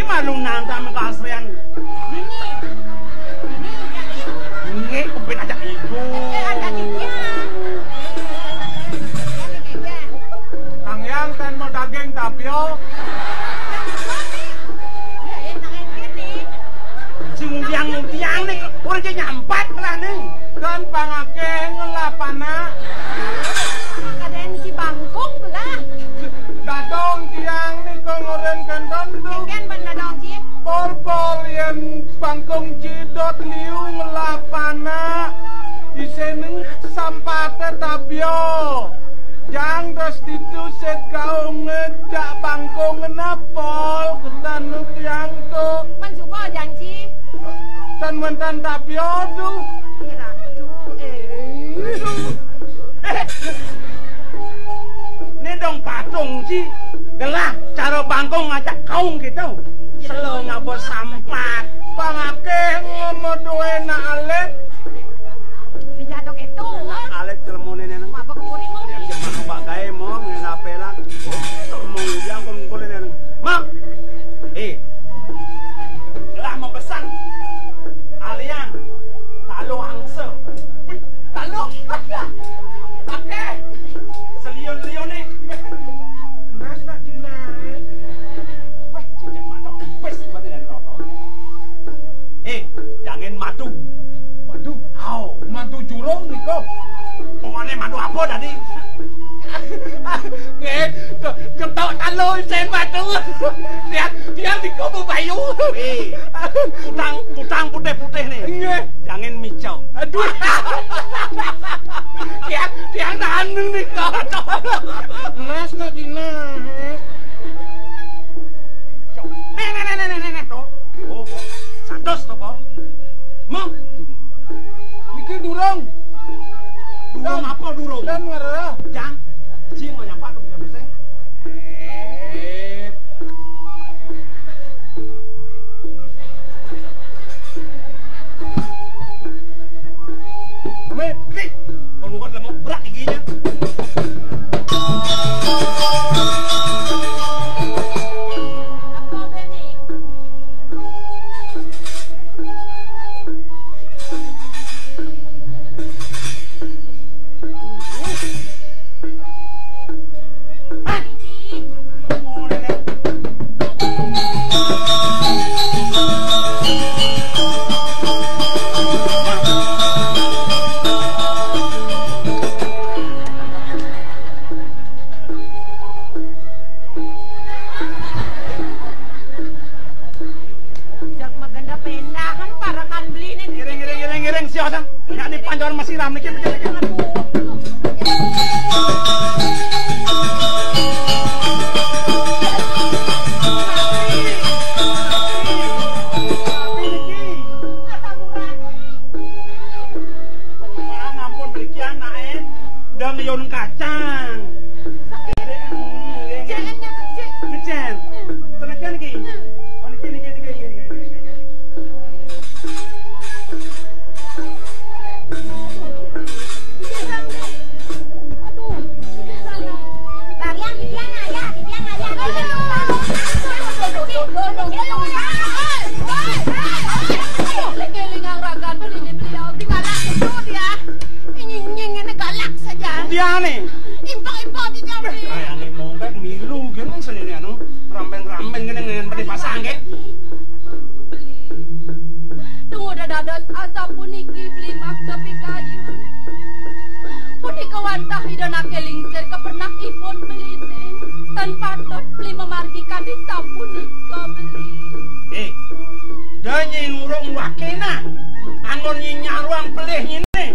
malunang kami kasrian. Ini kupin ajak ibu. Kang Yang ten mau daging tapio. Si ngudiang nih, orang jadi nyampat lah nih. Kan pangake ngelapana. Kaden si bangkong lah. Dadong tiang nih kok ngoren kendon tuh. Kengen ban dadong sih. Pol yang bangkong cidot liu ngelapana. Iseneng sampate tapio. Jang restitusi kau ngedak bangkong ngenapol. Ketan tiang tuh. Mencoba janji. Tan mentan tapio tuh. Ini dong patung sih. Gelah cara bangkong ngajak kaum gitu. Selo ngabot sampat. Pangake ngomong duena alet. Dijadok itu. Alet celmune neneng. Apa kemuri mau? Yang jemah mbak gae mau ngena pela. Celmung yang kemungkulin neneng. Mak. Gelah mempesan. Alian. Talo angsa. Talo. Pakai. Selion-lion nih. Mas tak jenai. Weh, cincin matok. Wes, berarti dari rokok. Jangan madu. Waduh, madu jurong nih kok. Pokoknya madu apa tadi? Ketok talo sen madu. Dia di kubu bayu. Putang putih-putih nih. Iya. Jangan micau. Aduh. Dia nahan nih kok. Mas tak jenai. Nih. Tuh. Oh, sados tuh, Pak. Mau? Niki durung. Durung apa durung? Dan ngarah. Jangan. Cing mau nyapa tuh bisa. Amin. Nih. Kalau bukan mau berat giginya. Giring siosan. Nya di pancoran masih ram niki pikir-pikir. Ngampun berikian naik dan yon kacang. Ngecen. Tenakan iki. Oh niki. Dia nih. Impang-impang di jambi. Kayak nih mau kan milu gitu sini anu. Ramen-ramen gini dengan pada pasang ke. Tunggu dados asa puniki beli mak tapi kayu. Punika wantah idona kelingser kepernak ipun beli ini. Tanpa tot beli memargikan di sapunika beli. Dia nyingurung wakena. Anggon nyaruang pelih ini.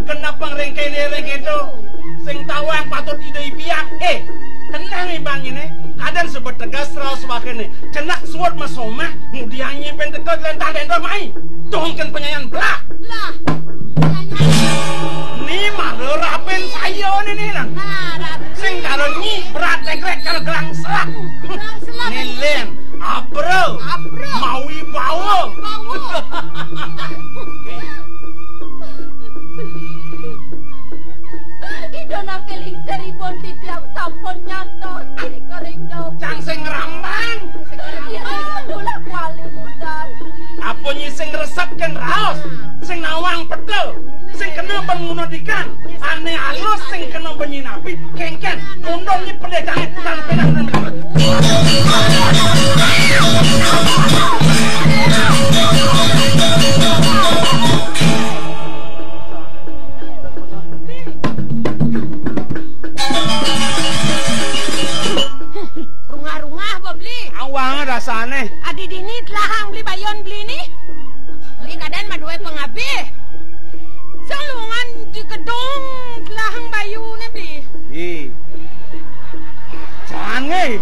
Kenapa ngerengke-rengke itu? Sing tawang patut ide piang. Tenang bang ini. Kadang sebut tegas raus wakene. Cenak suat masoma. Kemudian nyipen dekat lentah dan mai. Tungken penyanyian belah. Lah. Ini malu rapen sayo ini lang. Sing kalau nyi berat tegrek kalau gelang selat. Nilen. Abro. Maui bawa. Idona kelingser ipun titiang sampun nyantos. Ini kering daw. Cang sing rambang. kena pengunodikan ane alus sing kena penyinapi kengken kondom ni pendekane dan pedang dan pedang. Rungah-rungah apa beli? Awang rasane. Adi dini telahang beli bayon beli ni. Beli keadaan maduai pengabih. Salungan di gedung telahang bayu ni beli. Jangan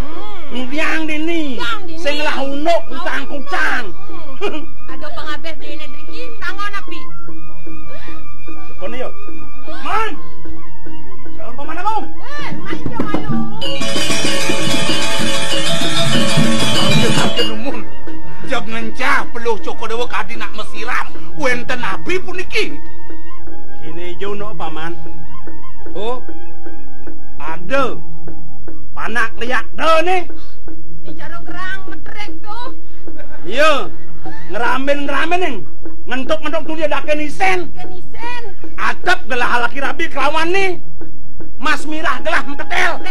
yang dini. Sing lah unuk utang kucang. Ada pengabih beli ni deki tangan api. Sepon yo. Man. Jangan paman aku. Man jangan lu. Kenumun jab ngencah peluh Joko Dewa kadi nak mesiram wenten nabi puniki kini jo no paman oh ada panak liak de ni Bicara gerang metrek tu. iya ngeramen ning ngentuk tu dia dah kenisen Kenisen. atap gelah laki rabi kelawan ni mas mirah gelah mpetel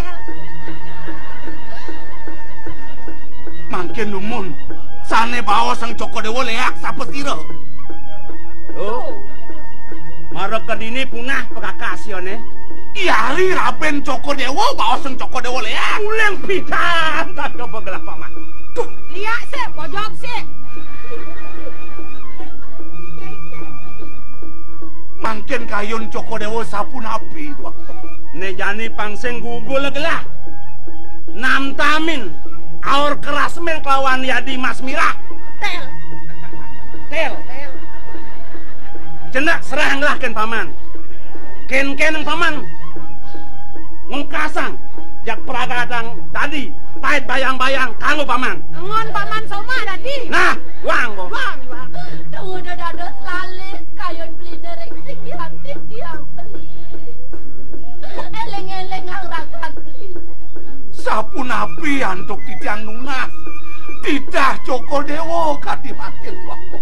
mangken numun sane bawa sang Joko Dewa leak sapa sira oh marok kedini punah pekakasione iari raben Joko Dewa bawa sang Joko Dewa leak uleng pitan tak coba gelah paman tuh Liak sik, pojok sik. mangken kayun Joko Dewa sapun api tuh ne jani pangseng gugul gelah nam tamin aur keras men kelawan yadi mas mirah Tel. tel cendak serang lah ken paman ken yang paman ngkasang jak peragadang tadi pahit bayang-bayang kanggo paman Ngon paman soma tadi. nah wang kok Wang. Tunggu dados lalis kayon beli derek sing hati dia beli. Eleng-eleng ang rakan beli. sapun api antuk titiang nunas tidak Joko Dewa kadi makin wako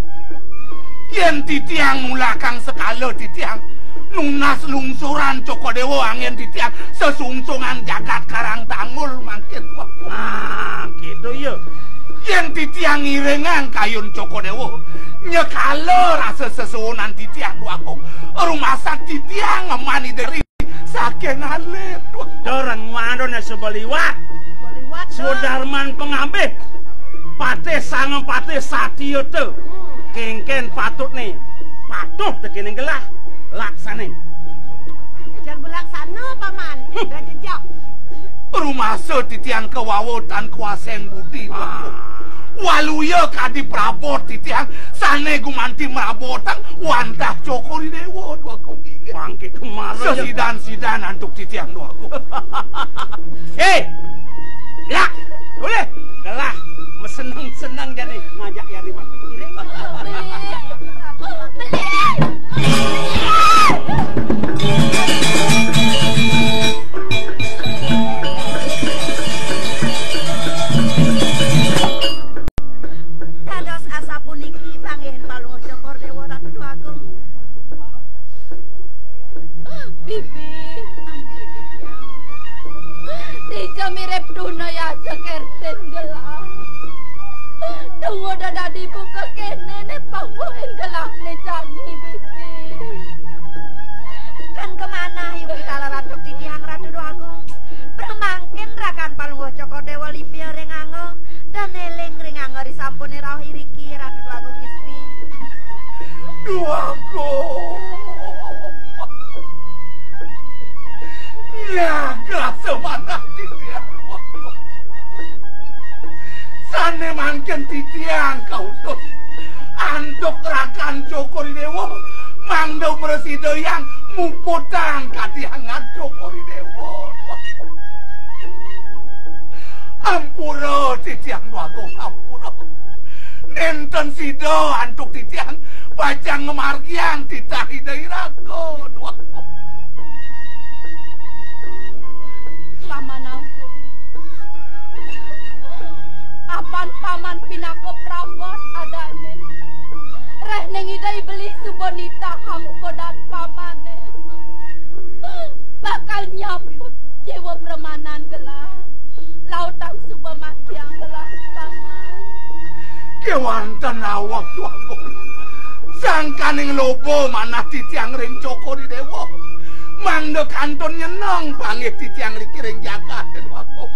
yen titiang mulakang sekala titiang nunas lungsuran Joko Dewa angin titiang sesungsungan jagat karang tangul makin wako nah gitu ya yen titiang irengan kayun Joko Dewa nyekala rasa sesuunan titiang wako rumah sak titiang ngemani dari saking alit wako dorang wadon sebaliwat Boliwat. Sudarman pengabih pate sang pate satio tu kengken patut nih patuh tekening gelah laksane Jangan berlaksana paman. Dah jejak. rumah titiang kewawotan kuasen budi waluya kadi prabot titiang sane gumanti merabotang wantah Joko Dewa wako bangkit kemarin sesidan-sidan antuk titiang wako hei ya boleh gelah senang-senang jadi ngajak yari mah Dados asa puniki panggihan palung Joko Dewa Ratu Agung. Bibi. Tiga mirip tuna ya sekerten gelah. Tunggu dadi buka kene ne panggoen gelah ne canggih bibi. Kan kemana yuk kita larantuk titiang Ratu Agung. Permangkin rakan palung Joko Dewa lipia rengango dan eling rengango disampuni rauh iriki Ratu Agung istri. Duago ya grasa mana titiang wako sane mangken titiang kau tuh antuk rakan Joko Dewa mangdo presida yang muputang kadihangan Joko Dewa ampura titiang wako ampura nenten sido antuk titiang bajang ngemargiang titahi daerahku Paman aku. Apan paman pinako prabot adane. Reh neng idai beli subonita hamko dan paman. kewanten awak tuaku. Sangkaning lobo manah titiang ring Joko Dewa. Mangda kantun nyeneng banget titiang riki ring jagat tuaku.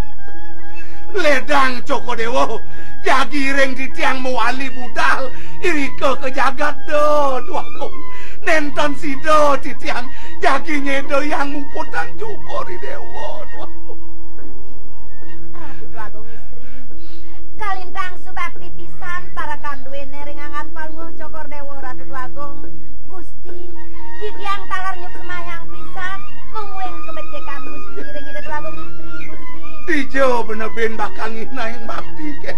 Ledang Joko Dewa jagi ring titiang mewali budal irika ke jagat do tuaku. Nenten sido titiang jagi nyedo yang ngumputan Joko Dewa tuaku. Agung istri kalintang subakti pisan para kanduene ringangan palmuh Cokor Dewa Ratu Agung Gusti titiang talar nyuk semayang pisan mungweng kebecekan Gusti ring Ratu Agung istri Gusti Dijo bener-bener bakal nginain bakti ke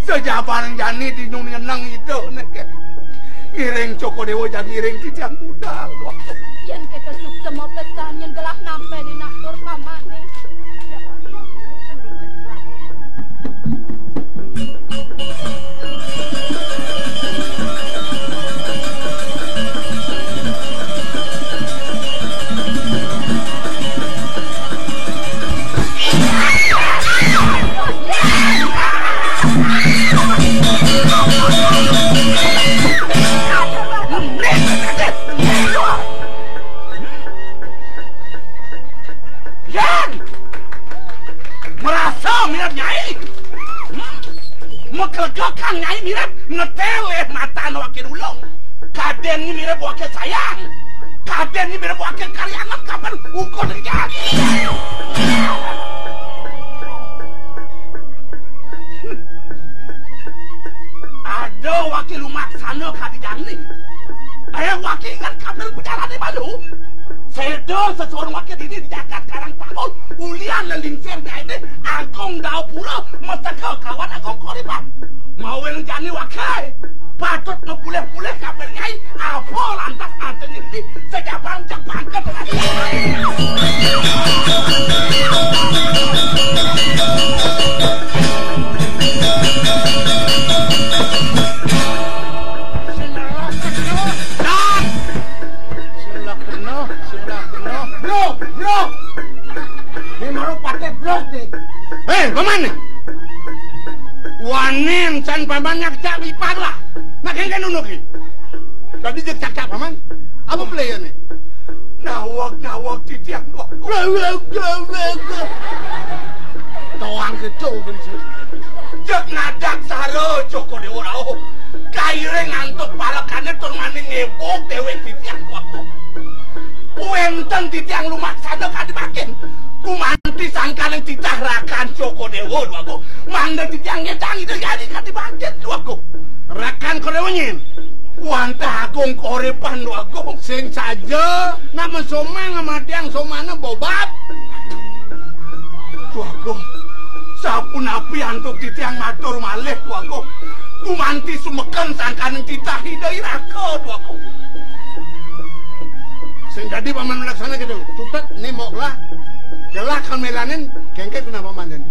sejabaran jani di nyung nyeneng itu ke iring Joko Dewa jadi iring titiang budal Yen kita sukses mau pesan yang gelah nampe di naktur pamane merasa mirip nyai mekelgakan nyai mirip ngeteleh mata wakil ulung kaden ini mirip wakil sayang kaden ini mirip wakil karyanan kapan ukur jadi ada wakil umaksana kadijani ayah wakil ingat kabel berjalan di Balu sedo sesuatu wakil ini di Jakarta Karang Tahun ulian lelingsir ini Agung Dao Pura mesti kawan Agung Koriban mau yang jani wakil patut ngepulih-pulih kabel nyai apa lantas anten ini sejak bangcak bangket Bro, ini maru pakai blok nih. Paman nih. Wanin can paman ngajak lipat lah. Nak kan nunuk nih. Tadi jek cakap paman. Apa player nih? Nawak titiang wak. Toang kecil bensin. Jek ngadak saro Joko Dewa rao. Kaire ngantuk palakannya turmaning ngebok dewe titiang wak. Wenten titiang lumaksana kadibakin kumanti sangkaling titah rakan Joko Dewa aku manda titiang ngedang itu jadi kadibakin aku rakan korewanya wanta Agung Koriban aku sing saja nama somang sama tiang somana bobab aku sapun api antuk titiang matur malih aku kumanti sumeken sangkaling titah hidai raka aku sing jadi paman melaksana gitu cutet nemok lah gelah kan melanin kengket kenapa paman jadi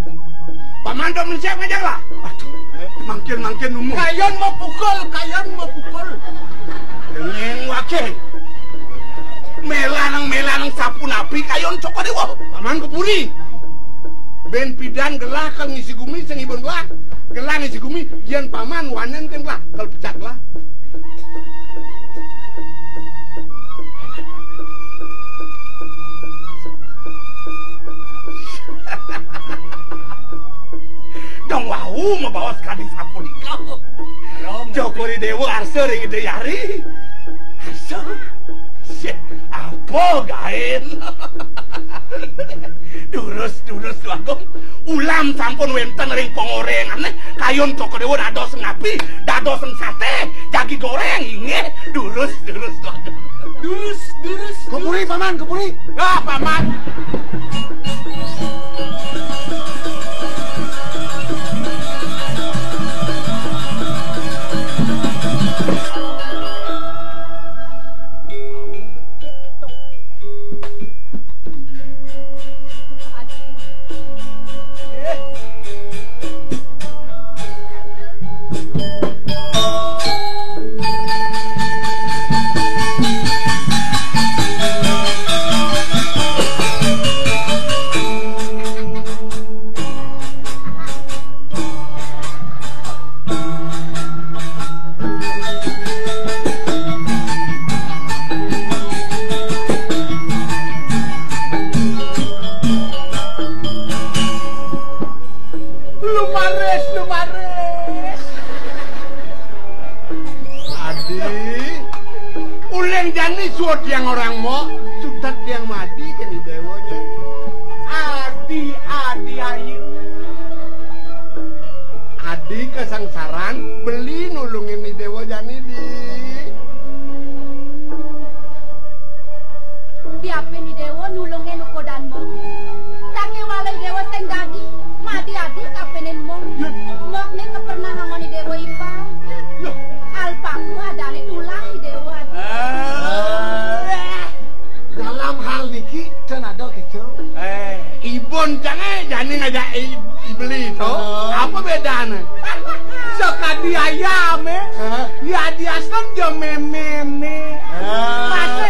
paman dong mensiap ngajak lah aduh mangkin umum kayon mau pukul dengan wakil melanang sapu napi kayon Joko Dewa paman kepuri ben pidan gelah kan ngisi gumi sing ibun lah gelah ngisi gumi yen paman wanen tem lah kalau pecak lah dong wau membawa sekali sapu di kau Joko Dewa arsa ring ide yari arsa apa gaen durus Agung ulam sampun wenten ring pengorengan kayon Joko Dewa dados ngapi dados sate jagi goreng inge durus Agung durus kepuri paman paman diapin ni dewa nulungin ukodanmu. Tangi walai dewa sing dadi mati adik kapenin mo. Ngok ni kepernah ngomong dewa ipa. Alpaku adane tulah dewa. Dalam hal niki can ada gitu. Ibon jangan jani ngajak iblis to. Apa bedanya? Sekadi ayam ya dia asam jo memene. Mate.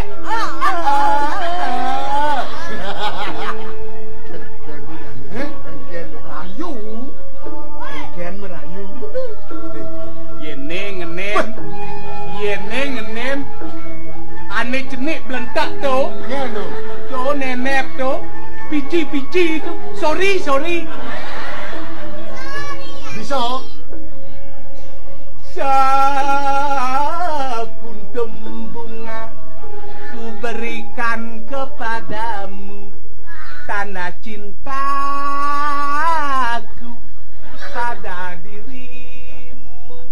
Merayu. Ken merayu. Yene ngenem. Ane cenik belentak to. Ngeno. To nenep to. Pici tu. Sorry. Bisa. Sekuntum bunga ku berikan kepadamu, tanda cintaku pada dirimu.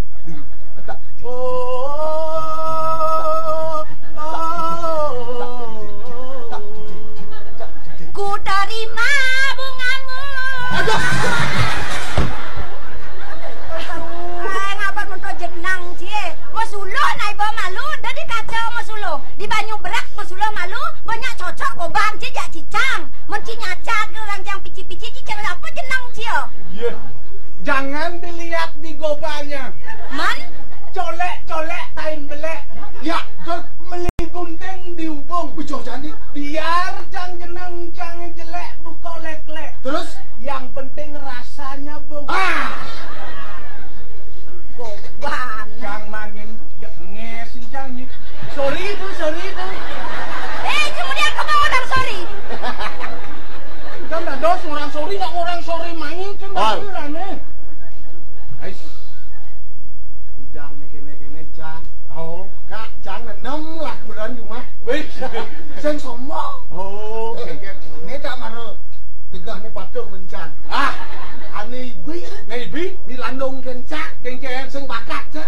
Ku terima bungamu. Aduh. Ngapa mentok jenang cie? Masulo nai bawa malu, dari kacau masulo. Di banyu berak masulo malu, banyak cocok obang cie jak cicang. Menci nyacat orang jang pici-pici cicang apa jenang cie? Yeah. Jangan dilihat di gobanya. Man? Colek tain belek. Ya, meli gunting diubung. Bujang jani. Biar jang jenang jang jelek buka lek-lek. Terus Yang penting rasanya, Bung. Goban. Jang mangin ngesin jang ni. Sorry tu. Kemudian kamu orang sorry. Kan ada orang sorry, nak orang sorry main kan dah ni. Ais. Bidang ni kene jang. Oh, Kak jang na 6 lah bulan cuma. weh. Sen sombong. Oh, Ni tak maru tegah ni patuk mencang. Ani ibi maybe di landung kencak keng-keng sing bakat je.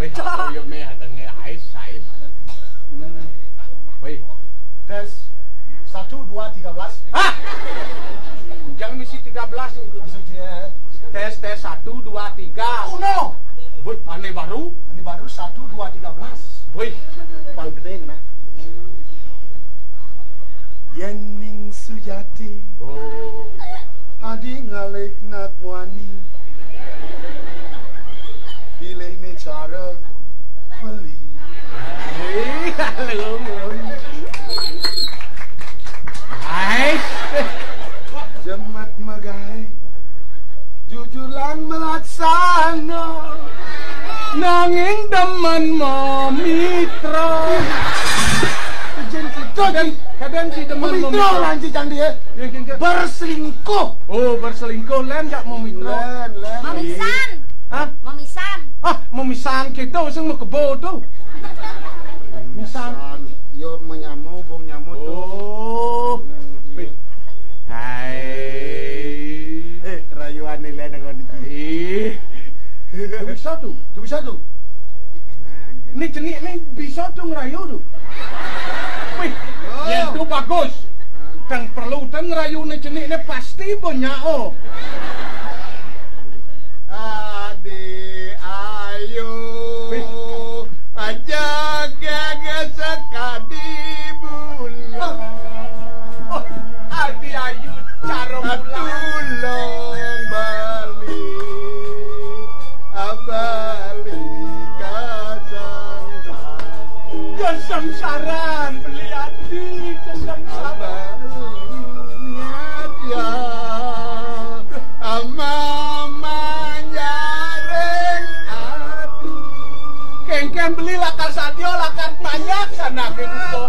weh. Yo me ada ais. Weh. Tes 1 2 13. Jangan misi 13 itu. Masuk dia. Tes 1 2 3. Oh no. Wih, aneh baru. Ini baru 1 2 13. Wih, Paling gede kena. Yening Sujati. oh, Adi ngalih nak wani. Pilih ni cara beli. halo. Ais. Jemat magai. Jujulan melaksana. Nanging demen memitra. Kadang si demen Memitra lanci cang dia. Berselingkuh. Oh, berselingkuh len jak memitra. Len. Mamisan. Hah? Mamisan. Memisan kita sing mau kebo tu. Misan. Yo menyamu, bong nyamu tu. Oh. Hai. Rayuan ni lain dengan ini. Bisa tu. Tu bisa tu. Ni cenik ni bisa tu ngerayu tu. Wih, yang tu bagus. Dan perlu dan ngerayu ni cenik ni pasti banyak oh. Adik ayo ajak gagak sekali bulan. Adi ayu cara bulan. Tulung balik balik Kesangsaran beli adi kesangsaran. ya manyaring ati Kengkeng beli lakar satyo lakar banyak sana kengko.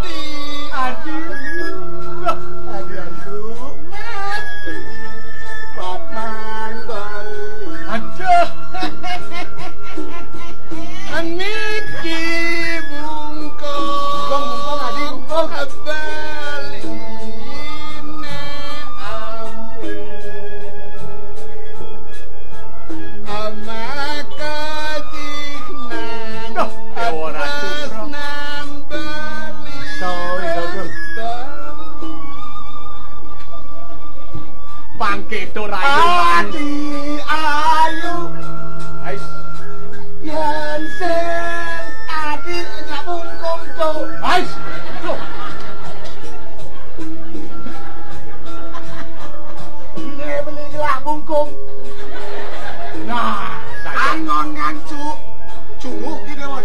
Adi. adi ayu mati papan bali Aduh. Niki bungkong Bungkong adi bungkong. Baline ampe Amaka tiknan Duh, ya ora Atas cukup. nambali itu rayu. Adi ayu. Ais. Yen sing adi nyambung kongko. Ais. Loh, Ini beli lah bungkung. nah, saya. Angon ngancu. Curug di dewan.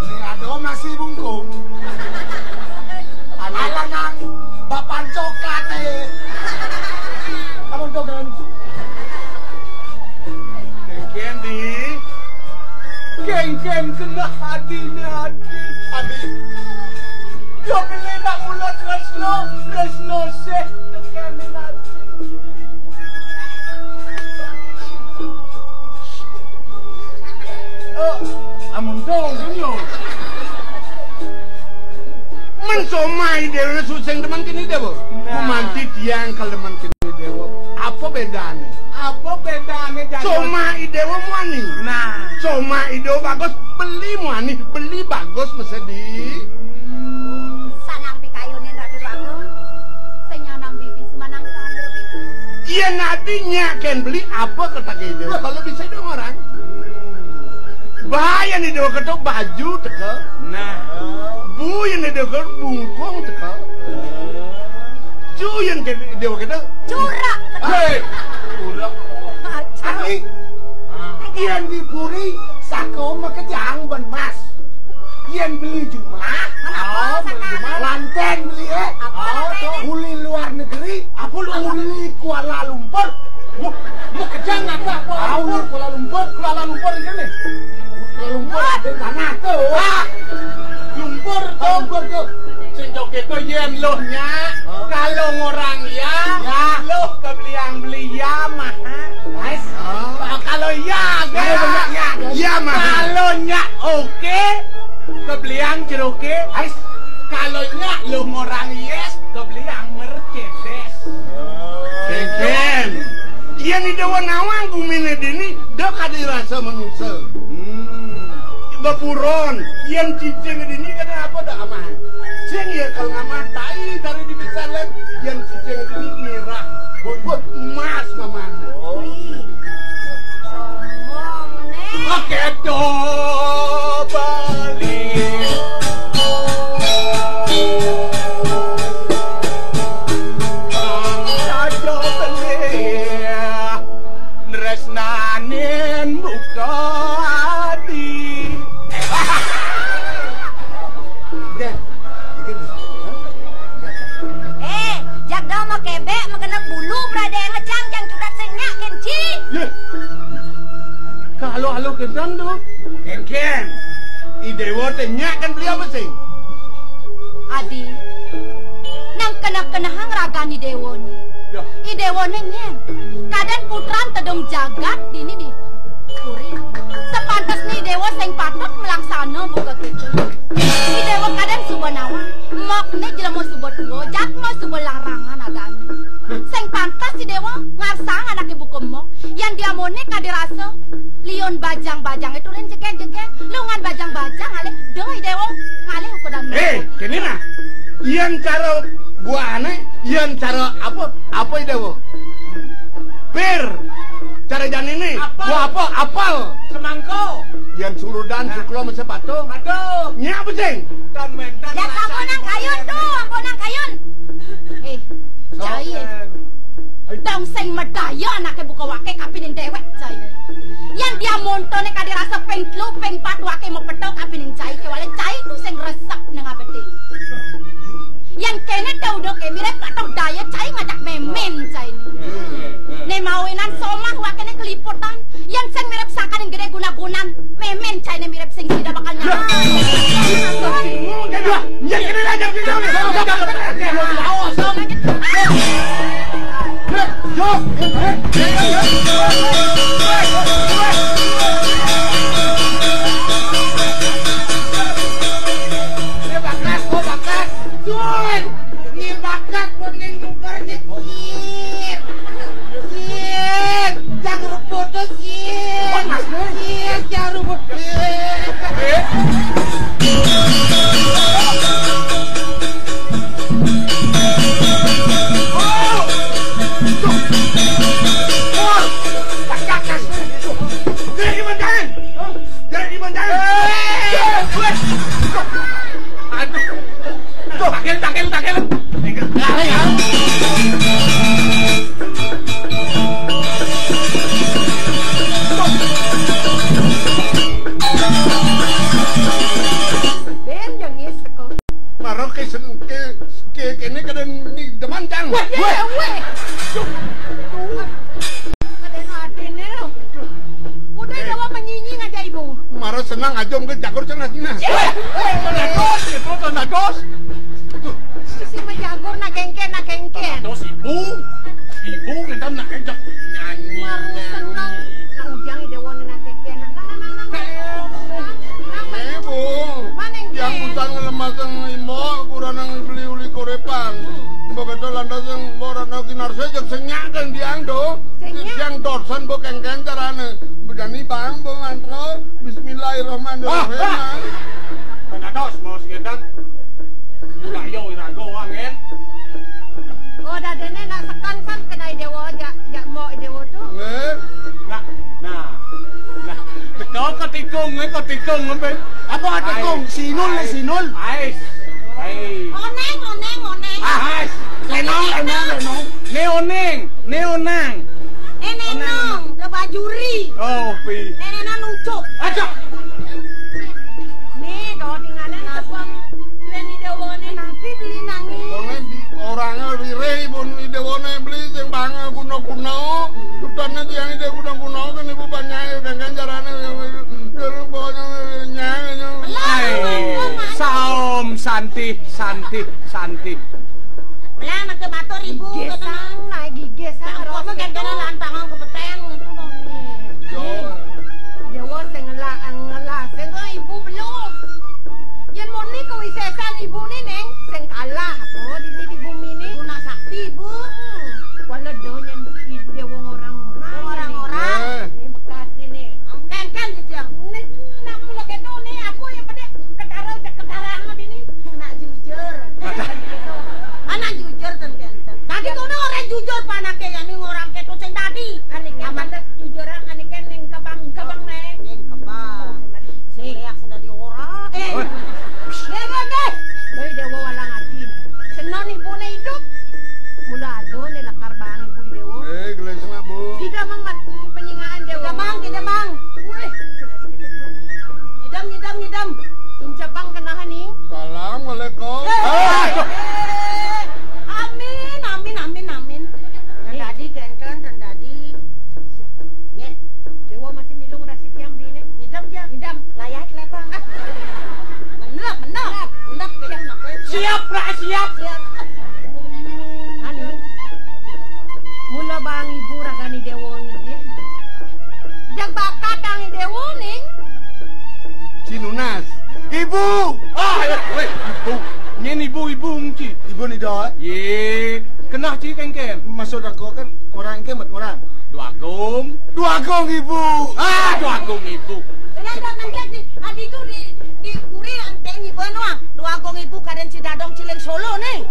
Ini ada masih bungkung. Alangan bapan coklat kamu tuh kan? Kendi. Geng kena hati ni hati. Adi. Yo beli nak mulut Resno seh tekan ni hati. Amun dong yo. Mensomai dewe suseng teman kini dewo. Memanti tiang kaleman kini dewo. Apa bedanya? Apa bedanya jadi? Soma idewo muani. Nah, Soma idewo bagus beli muani, beli bagus mesti di. Sanang pikayunin Ratu Agung. Sing nyanang bibi sumanang sayur bibi. Iya nadinya kan beli apa kata idewo. Kalau bisa dong orang. Bahaya nih dewo ketok baju teka. nah. Bu yang dewo bungkung teka. Cu yang dewo ketok. Curak. Hei, udah. Ani, yang diburi sako makejang ban mas. Yang beli cuma, lanten beli Uli luar negeri, uli Kuala Lumpur. Makejang apa? Kuala Lumpur ini nih. Kuala Lumpur di tanah tuh. Lumpur tuh. Sing joget to yen lohnya. Kalau orang ya, loh beli Yamaha. Guys, Kalau ya, Yamaha. Kalau nya oke, kebelian ceroke. Kalau nya loh orang yes, kebelian Mercedes. Keken. Yang di dewan awang bumi dini, dah kadirasa manusia. Bapuron, yang cicing dini kenapa dah aman? Cing ya kalau ngamah tai dari di Bisalen, yang cicing dini merah, buat emas maman. Sombong nih. Oke do balik. Ajo balik. Resnanin muka hati. Jak dah mau kebek, mau kena bulu berada yang ngecang, yang curat senyak, kenci. Kalau kesan tu, ken. Idewo tanya kan beli apa sih? Adi, nang kena hang ragani dewo ni. Ya. Idewo nyen. Kadang putran tedong jagat dini di. Puri. Sepantas ni dewo sing patut melaksana buka kita. Idewo kadang subuh nawa, mak ni jelema subuh tua, jak mau subuh larangan agami. Sing pantas si dewo ngarsang anak ibu kemok, yang dia mone kadirasa. Lion bajang-bajang itu lain jegeng-jegeng, lungan bajang-bajang alih doi dewo ngalih ukuran. Kini nah, yang cara buah aneh, yang cara apa idewo? Bir, cara jan ini, buah apa? Apal, semangko. yang surudan suklo mesti patuh. Aduh, Nya apa sih? dan mentan. Jak amponang kayun tuh, amponang kayun. Cai dong sing medaya anake buka wake kapinin dewek cai. Yang dia montone kadirasa ping 3 ping 4 wake mau petok kapinin cai kewale cai ku sing resep nang abete. Yang kene daudok mirip patok daya cai ngajak memen cai ni. Ne mawinan somah wakene keliputan. Yang sing mirip sakan yang gede guna-gunan memen cai ne mirip sing tidak bakal nyala. Ya kini aja kita nih. Aduh. Tuh, tangkel. Ben yang iseko. Marok ke kene kaden di deman jang. Weh. Kaden adene lo. Udah dewa menyinying aja ibu. Marok senang ajom ke jagur cenah sina. Tonakos. Si menjagur na kengken. Tonakos ibu kita nak ejak nyanyi. Marus senang. Na ujang dewa na kengken. Nang. Ibu. Maneng Yang utang lemasan imo kuranang beli uli korepan. Begitu lantas yang borana kinarse jeung senyakeun diang do. Yang dorsan bo kengken carane. Berani bang bo mantro. Bismillahirrahmanirrahim. Tonakos mau sekian. Ulayo irago angin. Oh, dadene nak sekan kenai dewa jak mo dewa tu. Nah. Kau ketikung ngombe. Apa ketikung? Sinul. Ais. Oneng. Ais. Lenong. Neonang. Enenong, bajuri. Oh, pi. Enena nucuk. Aja. Nih, do tinggalnya napang beli dewa ni nanti beli nangi. Boleh orangnya rire pun idewone beli sing bange kuno-kuno. Tutane tiyang ide kuno-kuno kan ibu banyak dengan carane pokoknya nyanyi. Saom santi. Belah nak ke batur ibu. Gesang, naik gigesang. Kamu gantian lantangan ke peteng itu dong. Dewa sing ngelah, sing ibu belum. Yen murni kewisesan ibu ni neng, sing kalah. Oh, di bumi ni guna sakti ibu. Wala do nyen dewa orang-orang. Ini bekas ini. Kan gitu yang. Nak mula keto ni aku yang pada ketaran ini. Nak jujur. Anak jujur ten kenten. Tadi kono orang jujur panake ya ning orang keto sing tadi. Anike mantes jujuran anike ning kebang nek. Ning kebang. Sing leak sing dadi ora. Nggih. Doi dewa walang ati. Senon ibune hidup. Mula ado ne lakar bang ibu dewa. Gelesna Bu. Tidak mang penyingaan dewa. Tidak mang. Weh. Ngidam. Uncapang kenahan ni. Assalamualaikum. Amin. Tadi kenten tadi. Nge, dewa masih milung rasi tiang bini. Ngidam. Layak lepang. Menep siap nak. Siap. Ani. Mula bang ibu ragani dewa ni dia. Jak bakat ang dewa ni. Cinunas. Ibu. Ibu. Nyen ibu ngci. Ibu ni dah. Ye, kenah ci kengken. Maksud aku kan orang ke orang. Duagong ibu. Duagong ibu. Ada mengkati. Adi tu di kuri anteng ibu nuang. Duagong ibu kaden Cidadong Cileng Solo ni.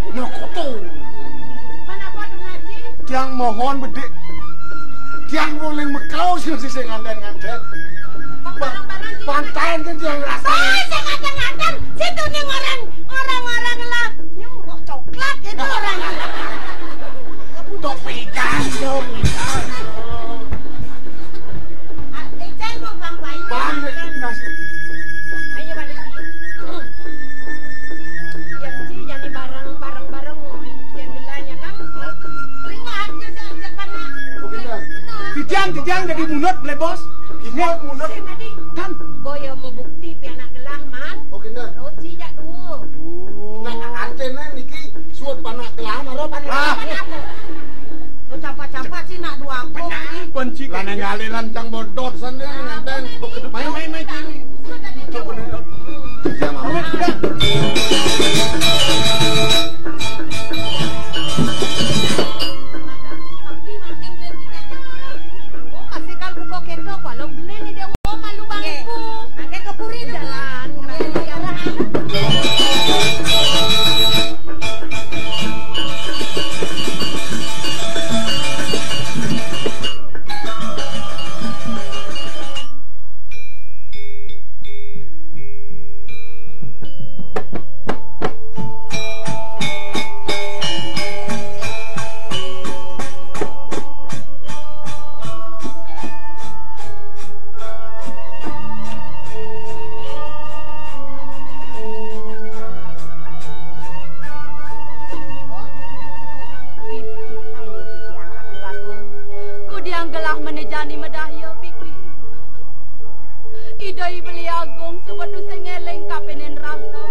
Idai beli agung sewatu sengeleng kapenen raga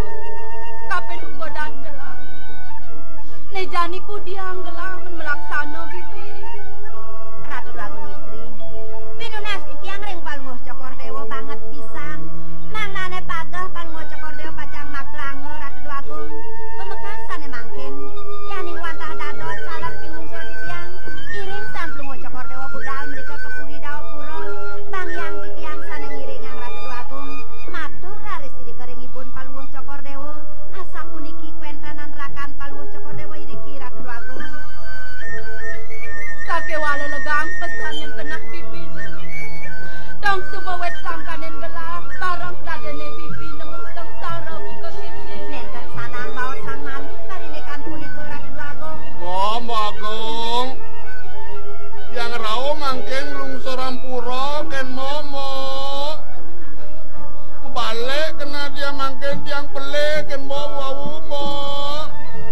kapen ugodan gelang nejani ku diang gelang melaksana bibi Ratu Agung istri pinunas tiang ring palmuh cokor dewa banget pisan manane pagah palmuh cokor dewa pacang maklange Ratu Agung pemekasan emangkin yaning wantah dados salar pingungsur tiang iring san palmuh cokor dewa budal mereka kepuri dao puro bang yang tiang sana ngiring yang Ratu Agung matur raris iri kering ibun palmuh cokor dewa asa puniki kwentanan rakan palmuh cokor dewa iriki Ratu Agung sakewala legang pesan yang kena bibi dong subawet sangkanen gelah barang tadene bibi nemu sengsara buka kini nenten sanang bawa sang malu karinikan punika Ratu Agung Mo Agung. Yang rao mangken lungsoran pura ken momo. Balik kena dia mangken tiang pele ken wau mo.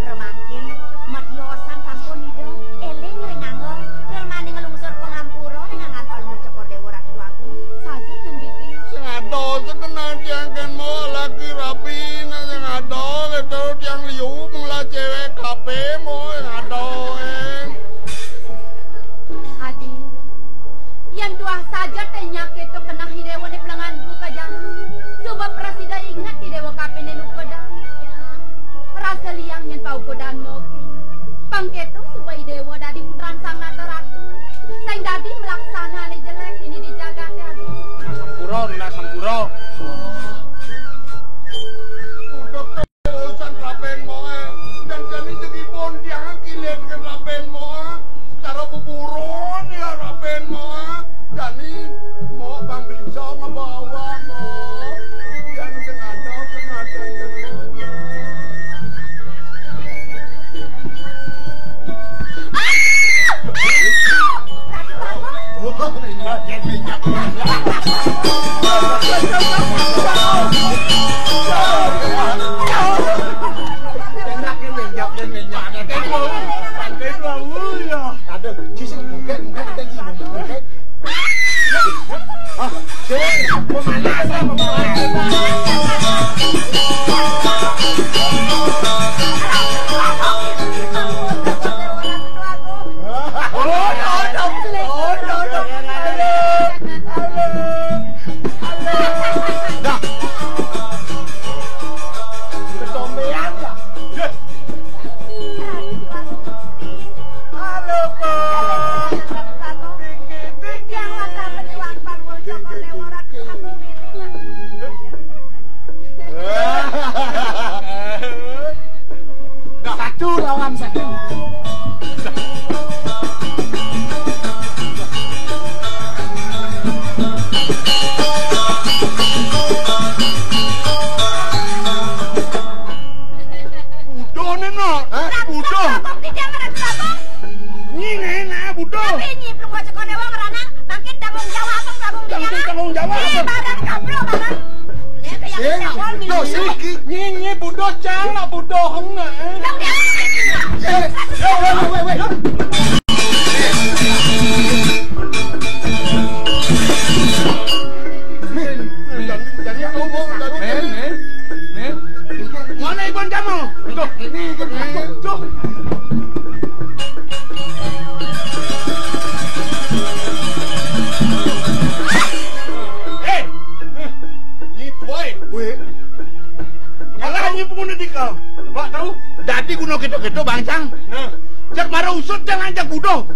Remangkin madiosan sampun ide eling ringanggo ngelmani ngelungsur pengampura ringangan palmu cokor dewa Ratu Agung saja yang bibi Sing ado sekena tiang ken mo lagi rapi na sing ado itu tiang liu mula cewek kape mo yang ado adi yang tuah saja tenyak itu kena hidewa di pelangan buka jangan coba prasida ingat hidewa kapenen ukodang rasa liang yang tau kodan moki pangketu supaya dewa dadi putran sang nata ratu saing dadi melaksana ni jelek ini dijaga adi Sampuro. Udah urusan rapen mo dan jani segi pun tiang kilen ken rapen mo cara buburon ya rapen mo jani mo bang bisa ngebawa mo yang sing ada kena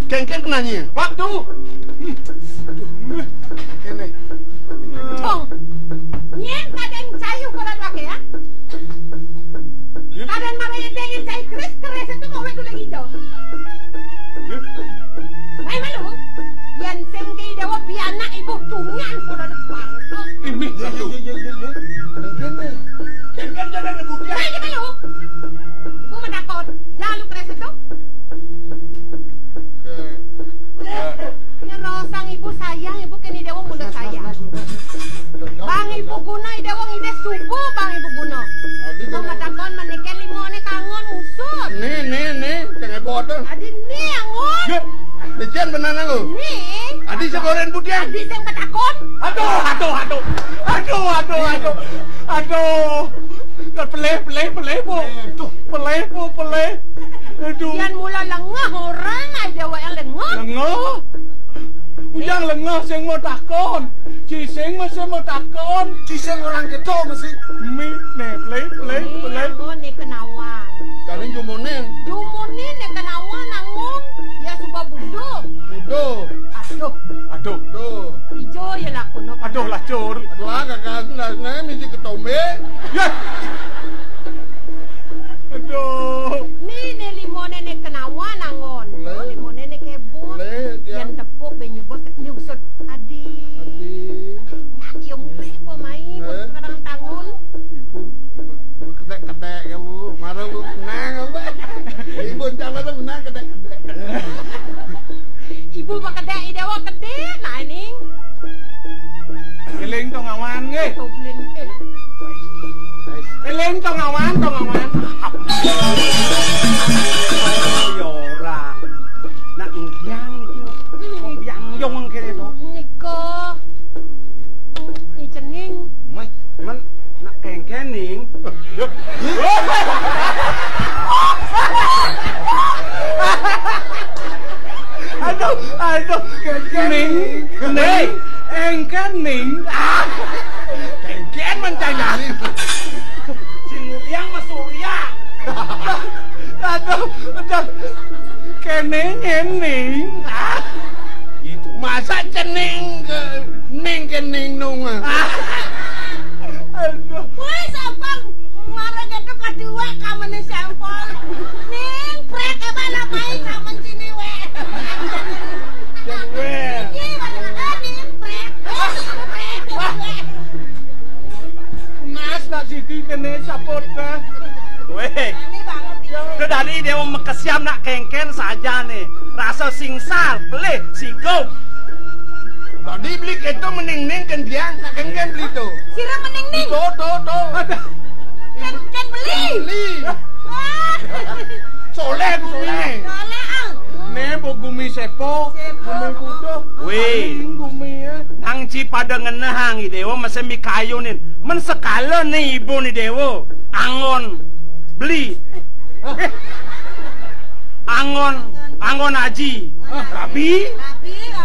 Kengken kenanya. Waktu. Kene. Bong nyen kadang sayu kolan wake ya kadang malah pengen cair keres itu mau wedu lagi jauh mai malu yang sengke dewa piana ibu tungan kolan depan Ini. Kengken jalan ngebut goren Budiang. Adi sing petakon. Aduh. Peleh po. Aduh. Yan mula lengah orang aja wae lengah. Lengah. Ujang lengah sing mau takon. Cising masih mau takon. Cising orang gitu masih. Peleh. Ngone kenawan. Jaring jumonen. Jumune nek kenawan nangon ya suba budo. Aduh. Ijo ya lakono. Aduh lah cur. Wah, kakak nah mesti ketombe. Ya. Aduh. Ni limone nek kenawan nangon. Limone nek kebun. Yan tepuk be nyebos nyusut adi. Nyak yo mbe po mai sekarang tangun. Ibu kedek kamu. Marang lu nang apa? Ibu jangan lu nang kedek. Ibu pakedek idewa kedek nah ini. Eling tong awan nge. Toblin Eling tong awan. Yo ora. Nak mbiang iki. Wong biang yong kene to. Niko. Ni cening. Man nak kengkening. Aduh, kengkening. Engkening. Kengken mencanyani. Yang Surya. Aduh. Kening. Itu masa cening ke kening nung. Aduh. Woi sampang marang itu kadua kamene sampel. Ning prek e bala mai kamen sini we. Iki mana ning prek. Nas nak siki kene sapot ka. Weh, Ini banget iki. dari dia mau mekesiam nak kengken saja nih. Rasa singsal, pelih, sigop. Tadi beli keto mening-ning kan dia nak kengken beli tu. Sira mening ning. Tuh. Kan beli. Soleh bumi ni. Soalnya Ne bo gumi sepo. Gumi kudo. Weh, Gumi ya. nang ci pada ngenehang dewa masih mikayunin. Men sekala nih ibu nih dewa. Angon beli. Angon aji. Tapi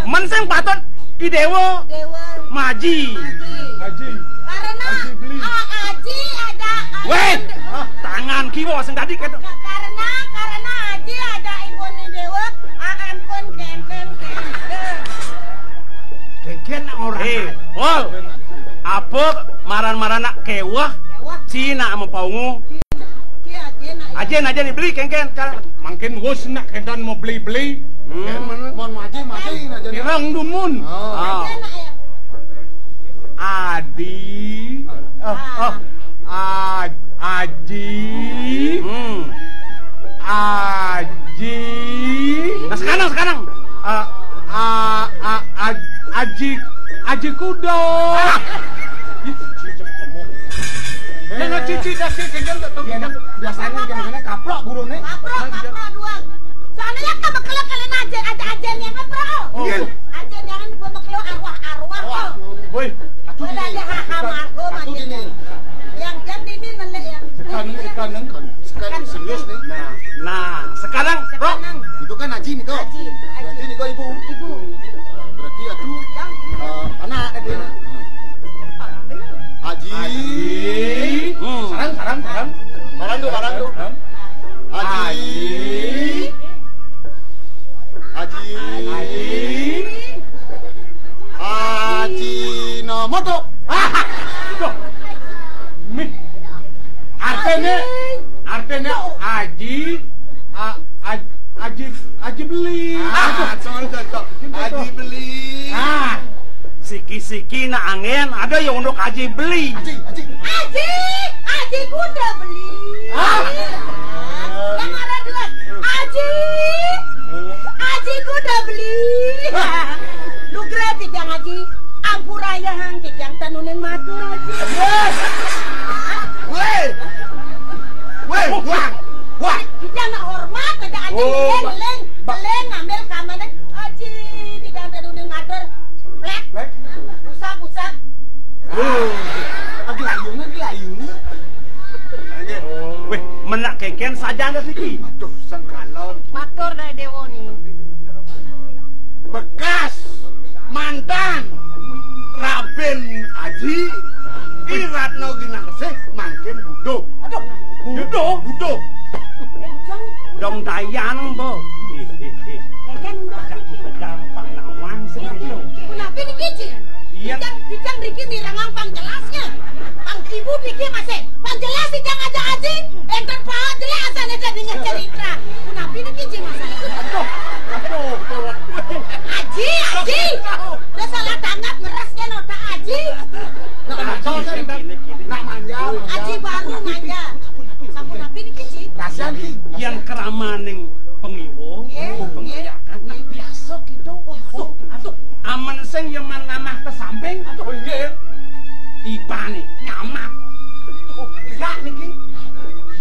men sing patut di dewa Dewa maji. Haji. karena Aji beli. Aji ada Weh, tangan kiwo sing tadi ketok. karena Aji ada ibu ni Dewa ampun kenten. Kengken orang. Pol. Apa maran-maran nak kewah? Dewa Cina sama paungu. Aji nak Aja nih beli kengken. Makin wos nak kendan mau beli. Mon maji nak jadi. Irang dumun. Oh. Aji nak ya. Adi. Aji. Aji. Nah sekarang. Aji kudo. Nengok cici dah kengken tak tahu. Biasanya kena kaplok burune. Kaprok dua. Soalnya kan bekelo kalian aja yang kaprok. Aja jangan bekelo arwah. Woi, Udah ada hamarko aja. Yang ini nelek yang. Sekarang serius nih. Nah, sekarang bro. Itu kan Haji nih kok. Haji nih kok ibu. Berarti atuh anak dia. Haji. Sarang. Barang tu. Haji Nomoto. Artinya Aji beli. Haji beli. Siki-siki na angin ada yang untuk aji beli. Aji kuda beli. Yang ada dua. Aji kuda beli. Lu gratis yang Aji. Ampuraya hang yang tanunin matur Aji. Wah. Kita nak hormat ada Aji beleng ngambil kamar Aji tidak tanunin matur. menak keken saja ndak iki. Aduh, sengkalon. Matur dari Dewoni. Bekas mantan Raben Aji Iratno Ginasih mangken budho. Aduh, budho. Dong dayan, Mbok. Keken Gampang nawang sing itu. kenapa niki Ci? Iya. Dijang niki mirangang pangjelasnya. Pangkibu niki masih pangjelas dijang aja Aji. Enten pahat jelas asane dengar cerita. Kenapa niki Ci masalah? Aduh. Aji. Udah salah tanggap ngeras kan otak Aji. Nak manja. Aji baru manja. Sampun apa niki Ci? Kasihan ki. Yang keramaning pengiwo, pengiyakan biasa gitu. Aduh, aman sing yang ngamah ke samping. Aduh, nggih. Ipane ngamah. Lihat niki.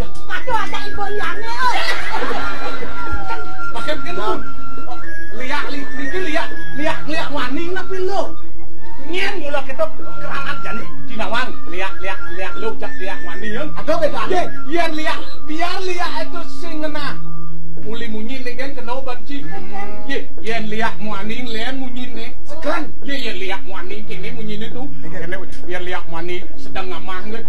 Aduh ada ibu liane oi. Pakai begini. Lihat wani napi lo. Nyen mula kita kerangan jane dinawang. Liak lu jak liak wani yeun. Aduh beda. Biar lihat itu sing ngena. Muli munyin nih kan kena banci. Yen lihat muaning len munyin nih. Sekan. Yen lihat muaning kini munyin itu. Kene biar lihat muani sedang ngamah nih.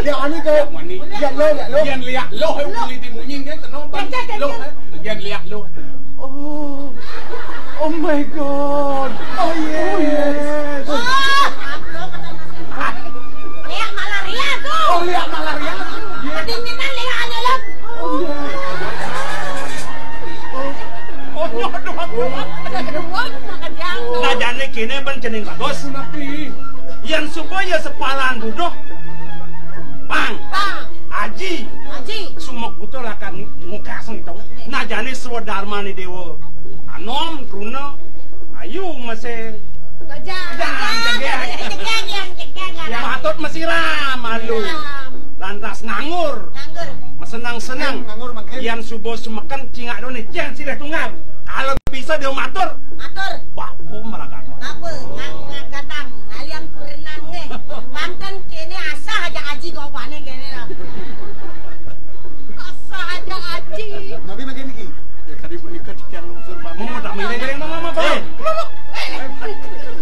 Lihat ani ke. Muani. Lihat lo. Yen lihat lo hai muli di munyin kan kena banci. Lo yen lihat lo. Oh my god. Oh yes. Lihat malaria tuh. Oh lihat malaria. Kedinginan lihat aja lah. Nah jane kene ben jeneng bagus. Napi. Yang supaya sepalan budoh. Pang. Aji. Sumuk butuh lakan muka sing itu. Nah jane swadharmane dewa. Anom runa. Ayu masih yang patut mesiram malu. Lantas nganggur. Senang-senang. Nganggur makin. Yang subuh semekan cingak doni cian sireh tunggal. Kalau bisa dia matur. Bapu meragak. Apa? Ngatang. Kalian berenang nih. Panten kene asah aja Aji kau panen kene lah. Asah aja Aji. Nabi makin niki. Ya kali punika yang lungsur mama. Mau tak milih mama Bang.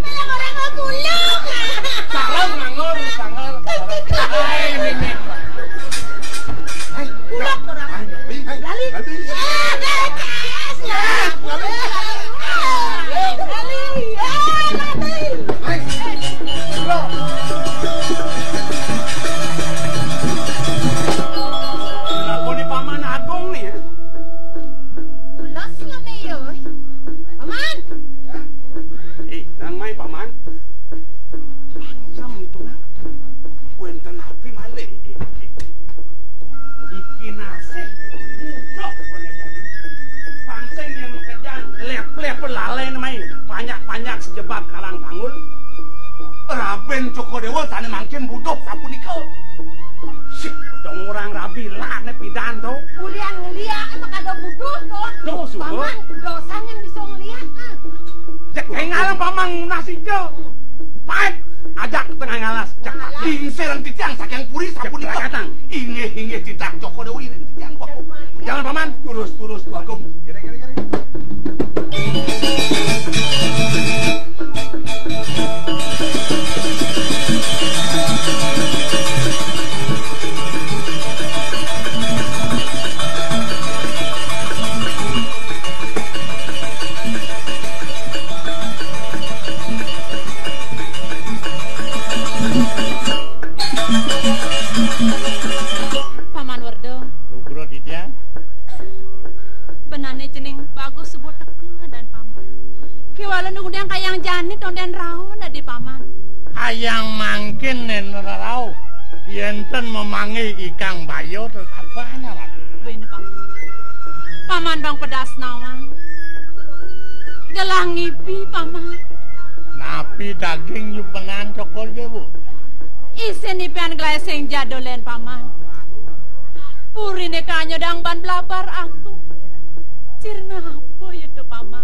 Melang orang ngabulung. Salam nganggur. Ini. Bulak orang. Lali. Kenapa ni paman agung ni? Ulas nga niyo. Paman. Nang mai paman. Panjang itu na. Wenten api malih. Iki nasi. Budak boneka. Pangseng yang kejang. Lep-lep lalai namai. Banyak-banyak sejebab karang tanggul. Raben Cokodewo tane mangken budok sapunika. Dong orang rabi lah ne pidan to. Kuliah ngeliat emang ada buduh toh. Tuh, super. Paman dosan yang bisa ngeliat. Cek kayak ngalang paman nasi jo. Paet ajak ke tengah ngalas. Cek Dingserang titiang saking puri sapunika. Katang. Inge titak Cokodewo iring titiang kok. Jangan paman. Turus Tuh Agung. Gere. Paman Wardo, Lugro titiang. benane jeneng bagus sebut teke dan paman. Kiwala nunggu yang kayang jani tonden raon di paman. Hayang mangkin nen rarau. Yenten memangi ikang bayo terus apana lagi. Bene paman. Paman bang pedas nawang. Gelang ngipi paman. Napi daging yupengan Cokodewo. Isen ipian gleseng jadolen paman. Purine kanyo dang ban blabar aku. Cirna apa ya tu paman?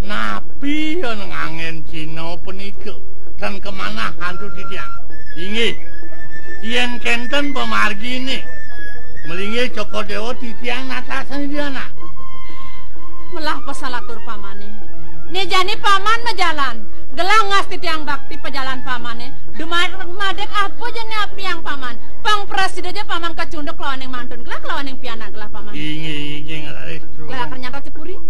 Napi yang ngangen Cina punika. boten kemana hantu titiang. Inggih. Yen kenten pemargi ini. Melingi Cokodewo titiang natasan diana. Melah pesalatur pamane. Nejani paman mejalan. Gelang ngasti tiang bakti pejalan pamane. Dumadek apa jane api yang paman. Pang presiden aja paman kecunduk lawan yang mantun. Gelak lawan yang piana gelah paman. Ingi ngalarestu. Gelah ternyata cepuri.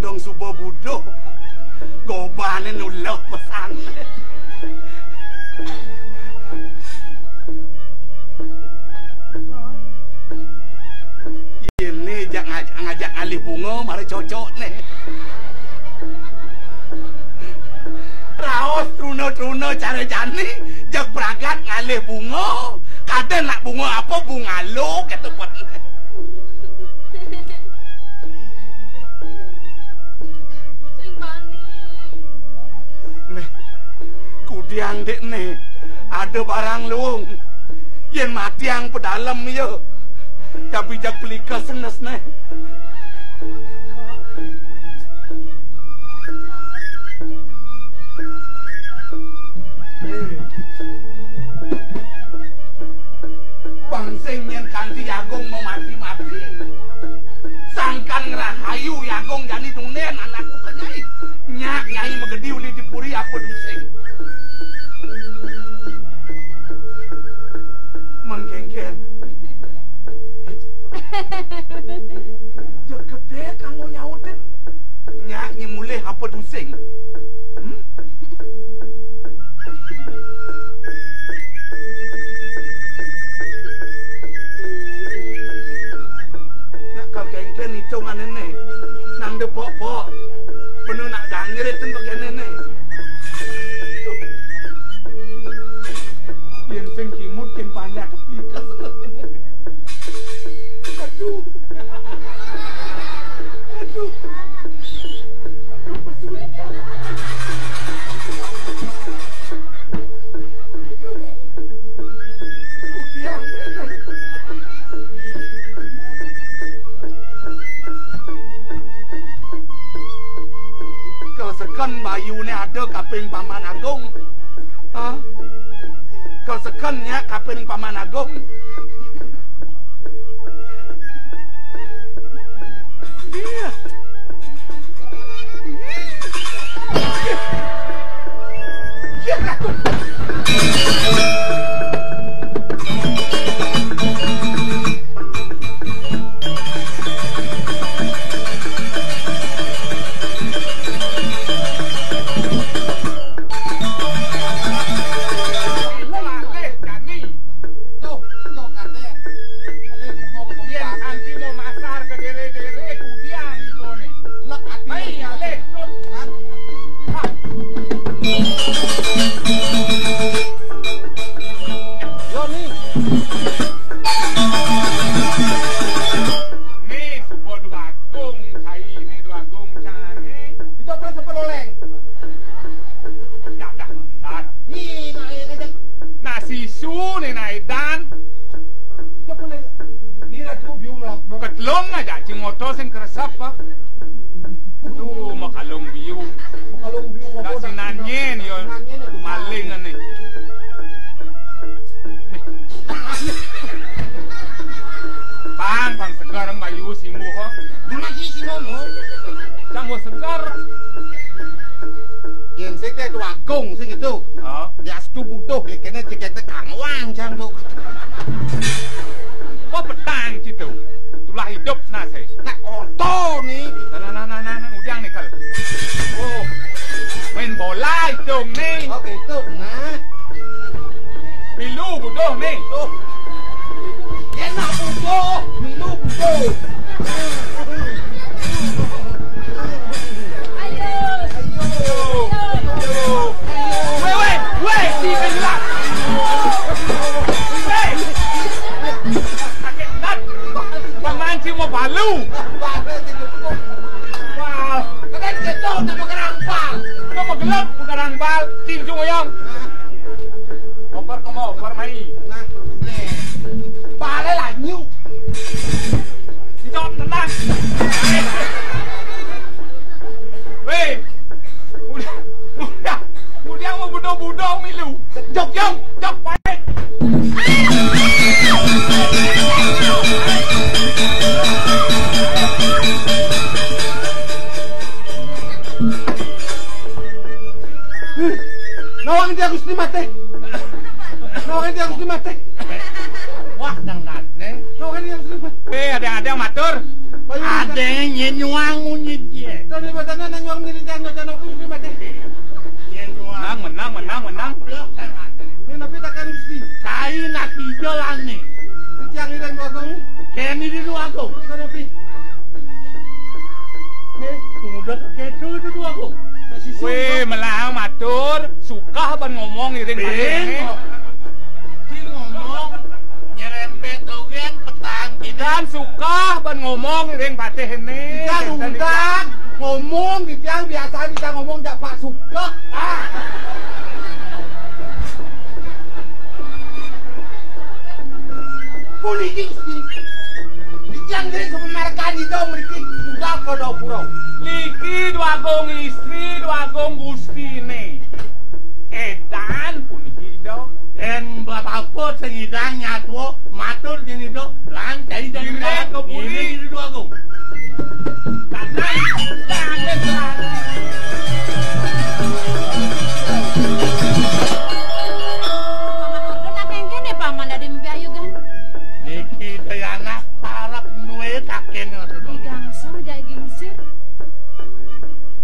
Dong subuh budo gobane nulah pesan ini ngajak alih bunga mari cocok nih raos truno cara jani jak beragat ngalih bunga kadang nak bunga apa bunga lo ketepet kudiang dek nih ada barang luung yen mati yang pedalam ya tapi jak pelika senes nih bangsing yen kanti Agung mau mati sangkan ngerahayu Agung jani tunen anakku kenyai nyak nyai megedi uli dipuri apa dusing menggenggen jek gede kanggo nyautin nyak mulai apa dusing nak kal genggen hitungan ini nang depok-pok penuh nak dangirit untuk nenek yang sing kimut kin pandak keplikas aduh sekan bayune ada kaping Paman Agung. Kau sekannya kaping Paman Agung. Iya. Iya. Ketlong aja cingoto sing keresap pak. Tuh makalong biu. Kasi nanyen yon maling ane. Bang segar mayu simu ho. Masih si momo. Jangan segar. Yang saya itu agung sih gitu. Oh. Dia setu butuh, kena cekek tekang wang jang tu. Kok petang gitu? Itulah hidup nasi. Nak oto nih. Nah, ujang nih kal. Oh, main bola itu nih. Oke itu, nah. Pilu butuh nih. Tuh. Dia nak butuh, minum butuh. Weh, si penjelak. Bang mancing mau balu. Wow. Kalian ketok nama kerang bal. Kau mau gelap bukan bal. Cing cuma yang. Oper mai. Nah, balai lah nyu. Dijawab tenang. Weh. Udah mau budok milu. Jok baik. Nawang dia Gusti mati. Wah, dang nih. Nawang dia Gusti mati. Ada yang matur. Ada yang nyuang unyit dia. Tadi batana nang nyuang diri jangan Gusti mati. Menang. Ini nabi takkan Gusti. Kai nak hijau lani. Dijang ireng kosong. Kini di dua aku. Nabi. Tunggu ketu itu dua aku. Weh, melang matur, suka ban ngomong iring patih. Si ngomong nyerempet dogen petang Dan suka ban ngomong iring patih ini. Kita undang ngomong dijang biasa kita ngomong jak pak suka. Polisi Gusti. Dijang dari semerkan itu mereka sudah ke Dapurau. Niki dua gong istri, dua gong gusti nih. Edan pun hidup. dan bapak sengidang nyatu matur sini do lantai dan Direk ke puri. ini dua aku. Tangan paman dari mpiayugan. Niki dayana parap nuwe taken ngono. Gangso jai gingsir.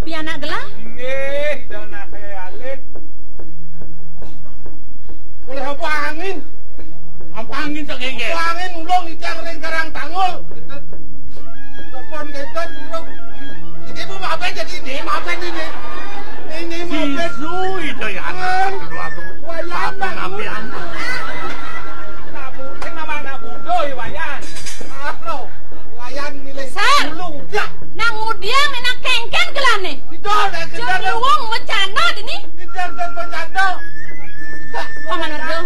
Piana gelah? Inggih, daun nake alit. Oleh apa angin? Apa angin sok gege? Apa angin ulung ijang ring karang tangul. Telepon ketet ulung. Ini bu maafin jadi ini, maafin ini. Ini maafin. Sisu itu ya anak dua aku. Wayan Apa nabi anak? Nabu, sing nama nabu doi wayan. Aro, wayan milih Sar. ulung. Ya, Nang udiang enak kengken gelane. itu ada Jadi kejar. wong bencana dini. Kejar dan bercanda. Paman Ardo.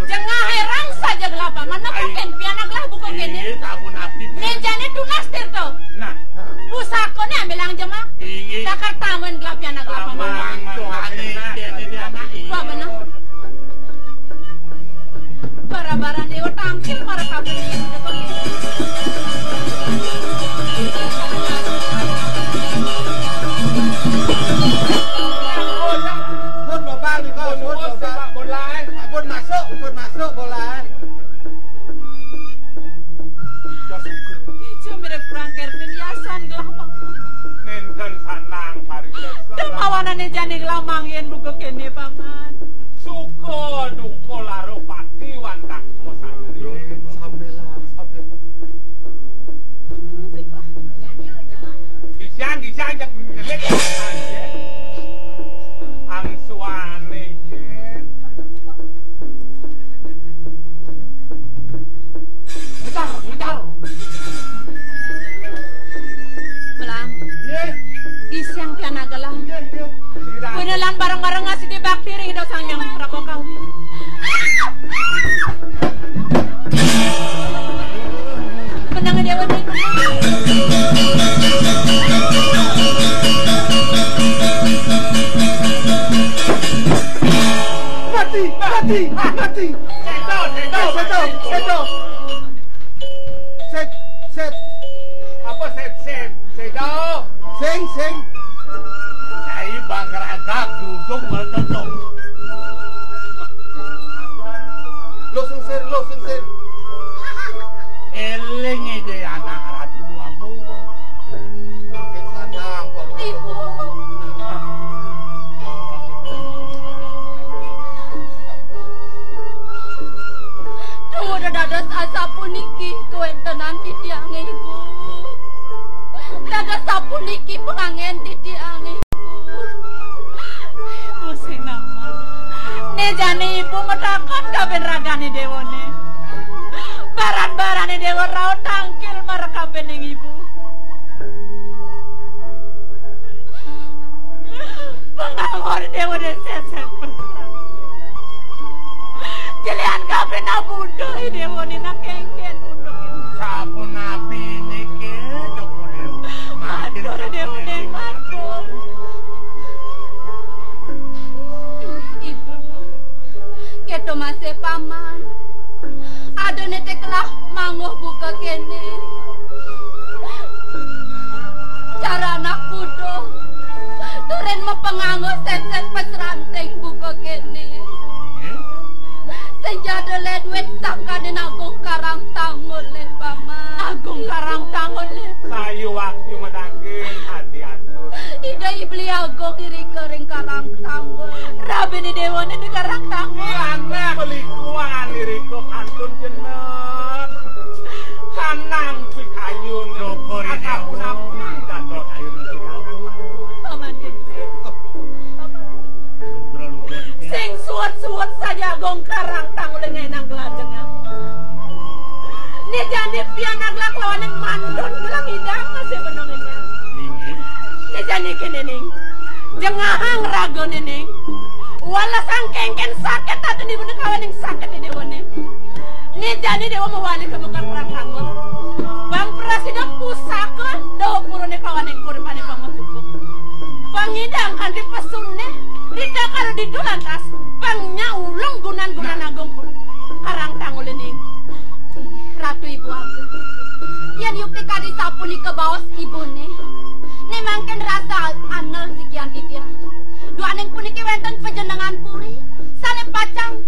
Jengah herang saja gelah paman. Nabuken piana gelah bukan Ini kene. tabu nabi. Nejane tunas terto. Nah, Pusakone ambil ang jema. Ini Takar tamen gelah piana gelah paman. Amang Tuhane ini dia anak ini. Wah benar. Bara-bara dewa tampil para kabel yang depan. Pun bapak nih kau, pun bapak. sepak bola. Pun masuk bola. Ijo mirip perang kertin yasan gelah paman. Nenten sanang pariwasa. Demawana nejane gelah mangyen buka kene paman. Suko duko laro pati wantak mosangri. Sambelan. Gisang jak jelek. Ang suane jen. Bentar. Belang, Ye, isyang piana gelah. Sirang. Punelan bareng-bareng ngasih di bakteri hidup sang yang prabowo kawin. Benang dewa nih. mati. Cendol. Set. Apa set? Sedo. Sing. Saya bakal agak duduk bertutup. Lo sing sir. Eling ide anak ratu aku. Makin sadang kok. Ibu. Tunggu dados asa puniki kuentenan titiange ibu. Dados sapuniki pengangen titiange ibu. Ibu sing nama. Nejane ibu medakon kabeh ragane dewone. Baran-barane dewa raut tangkil marekabe ning ibu. Pengawar dewa deset perang. Jelian kabeh nabudo dewa ni nakengken unduk ini. Sapun api niki cokore. Matur dewa ni matur. Ibu, keto masih paman. Ada neteklah manguh buka kene. Cara anak kudo turen mepenganggo set pesranteng buka kene. Senjata le duit sangkane Agung Karang Tangul le paman. Agung Karang Tangul le. Sayu waktu medakin hati atur. Ida ibli Agung iri kering Karang Tangul. Rabi ni dewa ni Karang Tangul. Anak pelikuan diriku kantun jenet. Kanang pikayun dokor ini aku dato ayun Paman sing suwet-suwet saja Agung Karang Tangul ngenang gelajengnya. Ni jani pian aglak lawan yang mandon gelang hidang masih benongnya. Ni jani kene ning. Jengahang rago ning. Wala sangkengken sakit atau di bener kawan yang sakit di dewane. Ni jani dewa mewali ke bukan perang tanggung. Bang presiden pusaka dawa purone kawan yang kuripane pangosukuk. Pangidang kan di pesunne. Rita kalau di dulantas. Pangnya ulung gunan-gunan Agung Karang Tangul ini. Ratu ibu aku. Yan yukti kadi sapuni ke bawah ibu nih. Ni mangken rasa anel sikian titia. Dua neng puniki wenten pejenengan puri. Sane pacang.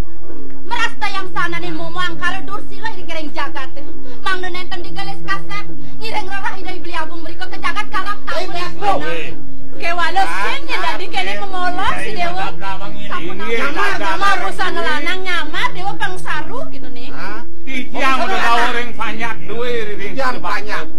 Meras dayang sana nih momo angkara dursila iri kereng jagat. Mang nenten digelis kasep. Ngireng rarah idai beli Agung mereka ke jagat Karang Tangul. Kewalo sini tadi kene memolos si dewa. Nyamar usaha lanang nyamar dewa pangsaru gitu nih. Titiang udah kau orang banyak duit. Yang banyak.